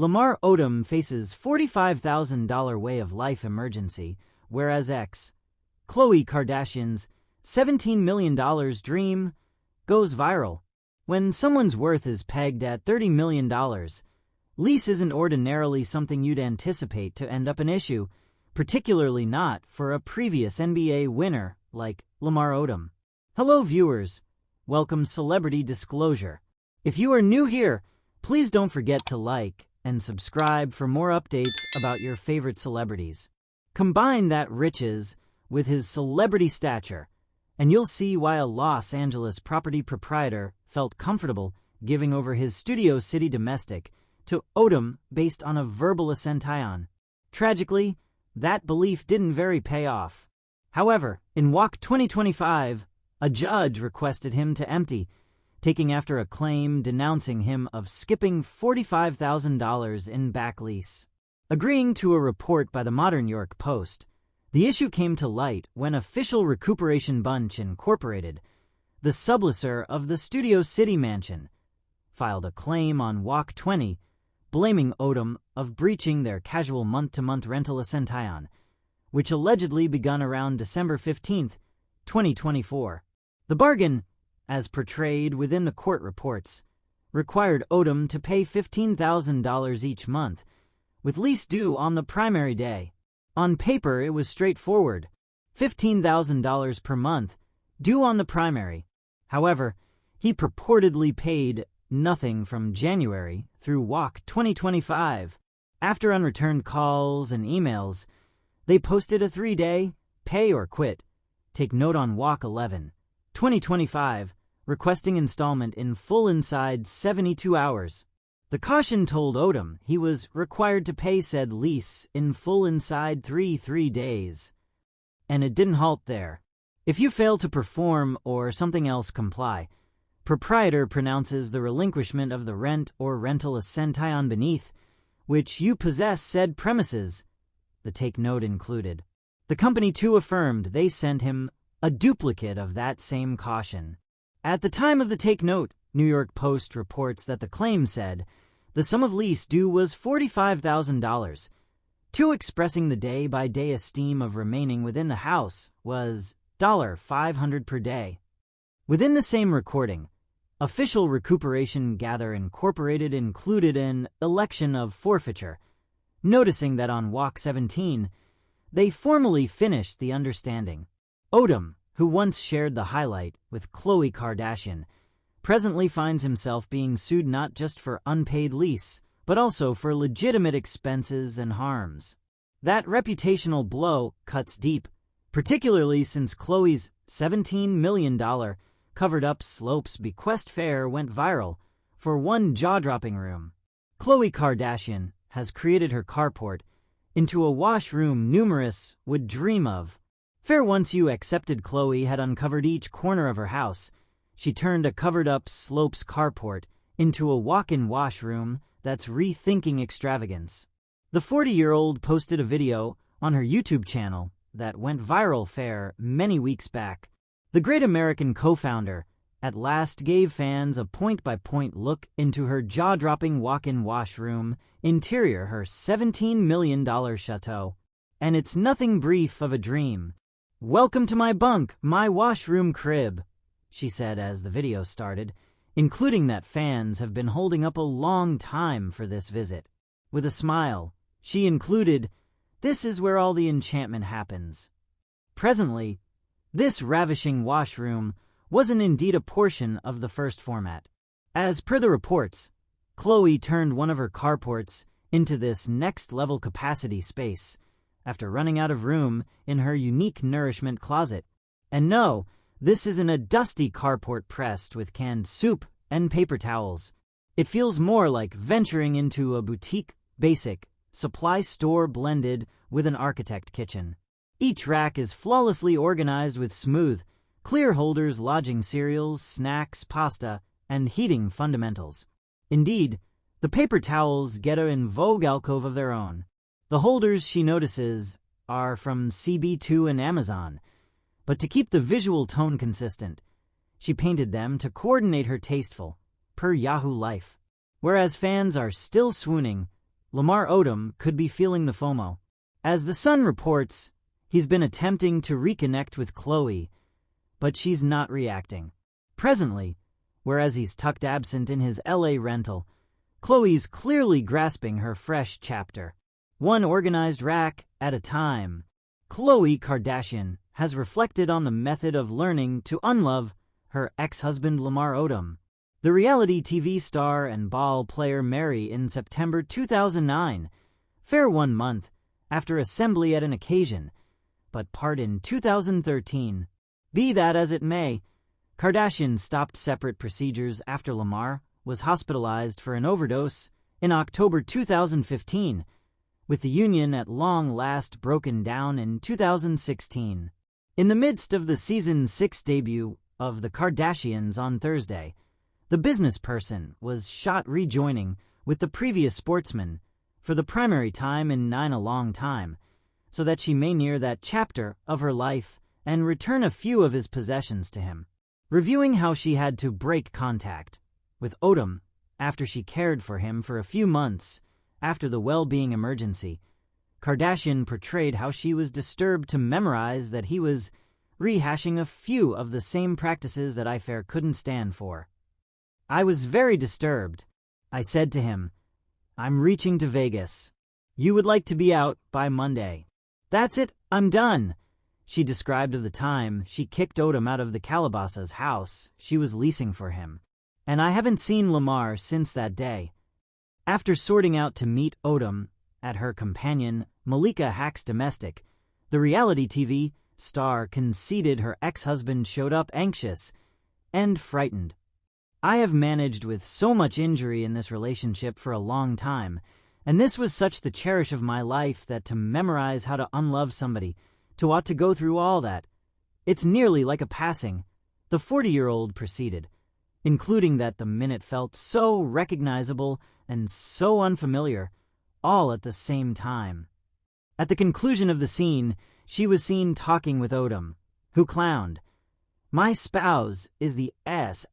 Lamar Odom faces $45,000 way of life emergency, whereas Khloe Kardashian's $17 million dream goes viral. When someone's worth is pegged at $30 million, lease isn't ordinarily something you'd anticipate to end up an issue, particularly not for a previous NBA winner like Lamar Odom. Hello viewers, welcome Celebrity Disclosure. If you are new here, please don't forget to like and subscribe for more updates about your favorite celebrities. Combine that riches with his celebrity stature, and you'll see why a Los Angeles property proprietor felt comfortable giving over his Studio City domestic to Odom based on a verbal assention. Tragically, that belief didn't very pay off. However, in WOC 2025, a judge requested him to empty, taking after a claim denouncing him of skipping $45,000 in back lease. Agreeing to a report by the Modern York Post, the issue came to light when official Recuperation Bunch Incorporated, the sublessor of the Studio City mansion, filed a claim on WOC 20, blaming Odom of breaching their casual month-to-month rental assention, which allegedly begun around December 15, 2024. The bargain, as portrayed within the court reports, required Odom to pay $15,000 each month, with lease due on the primary day. On paper, it was straightforward, $15,000 per month, due on the primary. However, he purportedly paid nothing from January through WOC 2025. After unreturned calls and emails, they posted a 3-day pay or quit. Take note on WOC 11, 2025, requesting installment in full inside 72 hours. The caution told Odom he was required to pay said lease in full inside 3 days. And it didn't halt there. If you fail to perform or something else comply, proprietor pronounces the relinquishment of the rent or rental assention beneath which you possess said premises. The take note included. The company too affirmed they sent him a duplicate of that same caution. At the time of the take note, New York Post reports that the claim said the sum of lease due was $45,000. To expressing the day-by-day esteem of remaining within the house was $500 per day. Within the same recording, official Recuperation Gather Incorporated included an election of forfeiture, noticing that on WOC 17, they formally finished the understanding. Odom, who once shared the highlight with Khloe Kardashian, presently finds himself being sued not just for unpaid lease, but also for legitimate expenses and harms. That reputational blow cuts deep, particularly since Khloe's $17 million covered-up slopes bequest fair went viral for one jaw-dropping room. Khloe Kardashian has created her carport into a washroom numerous would dream of. Fair once you accepted Khloe had uncovered each corner of her house, she turned a covered-up slopes carport into a walk-in washroom that's rethinking extravagance. The 40-year-old posted a video on her YouTube channel that went viral fair many weeks back. The Great American co-founder at last gave fans a point-by-point look into her jaw-dropping walk-in washroom interior, her $17 million chateau. And it's nothing brief of a dream. "Welcome to my bunk, my washroom crib," she said as the video started, including that fans have been holding up a long time for this visit. With a smile, she included, "This is where all the enchantment happens." Presently, this ravishing washroom wasn't indeed a portion of the first format. As per the reports, Khloe turned one of her carports into this next-level capacity space after running out of room in her unique nourishment closet. And no, this isn't a dusty carport pressed with canned soup and paper towels. It feels more like venturing into a boutique, basic, supply store blended with an architect kitchen. Each rack is flawlessly organized with smooth, clear holders lodging cereals, snacks, pasta, and heating fundamentals. Indeed, the paper towels get an in vogue alcove of their own. The holders, she notices, are from CB2 and Amazon, but to keep the visual tone consistent, she painted them to coordinate her tasteful, per Yahoo Life. Whereas fans are still swooning, Lamar Odom could be feeling the FOMO. As The Sun reports, he's been attempting to reconnect with Khloe, but she's not reacting. Presently, whereas he's tucked absent in his LA rental, Khloe's clearly grasping her fresh chapter. One organized rack at a time, Khloe Kardashian has reflected on the method of learning to unlove her ex-husband Lamar Odom. The reality TV star and ball player married in September 2009, fair 1 month after assembly at an occasion, but part in 2013. Be that as it may, Kardashian stopped separate procedures after Lamar was hospitalized for an overdose in October 2015, with the union at long last broken down in 2016. In the midst of the season 6 debut of The Kardashians on Thursday, the business person was shot rejoining with the previous sportsman for the primary time in a long time, so that she may near that chapter of her life and return a few of his possessions to him. Reviewing how she had to break contact with Odom after she cared for him for a few months after the well-being emergency, Kardashian portrayed how she was disturbed to memorize that he was rehashing a few of the same practices that I fair couldn't stand for. I was very disturbed. I said to him, "I'm reaching to Vegas. You would like to be out by Monday." "That's it, I'm done," she described of the time she kicked Odom out of the Calabasas house she was leasing for him. And I haven't seen Lamar since that day. After sorting out to meet Odom at her companion Malika Hack's domestic, the reality TV star conceded her ex-husband showed up anxious and frightened. "I have managed with so much injury in this relationship for a long time, and this was such the cherish of my life that to memorize how to unlove somebody, to ought to go through all that, it's nearly like a passing," the 40-year-old proceeded, including that the minute felt so recognizable and so unfamiliar, all at the same time. At the conclusion of the scene, she was seen talking with Odom, who clowned, "My spouse is the S***T.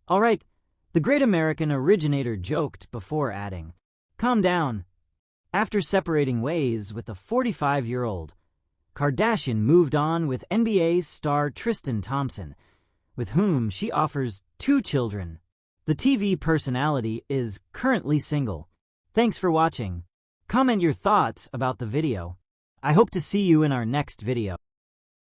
All right," the great American originator joked before adding, "Calm down." After separating ways with the 45-year-old, Kardashian moved on with NBA star Tristan Thompson, with whom she offers 2 children. The TV personality is currently single. Thanks for watching. Comment your thoughts about the video. I hope to see you in our next video.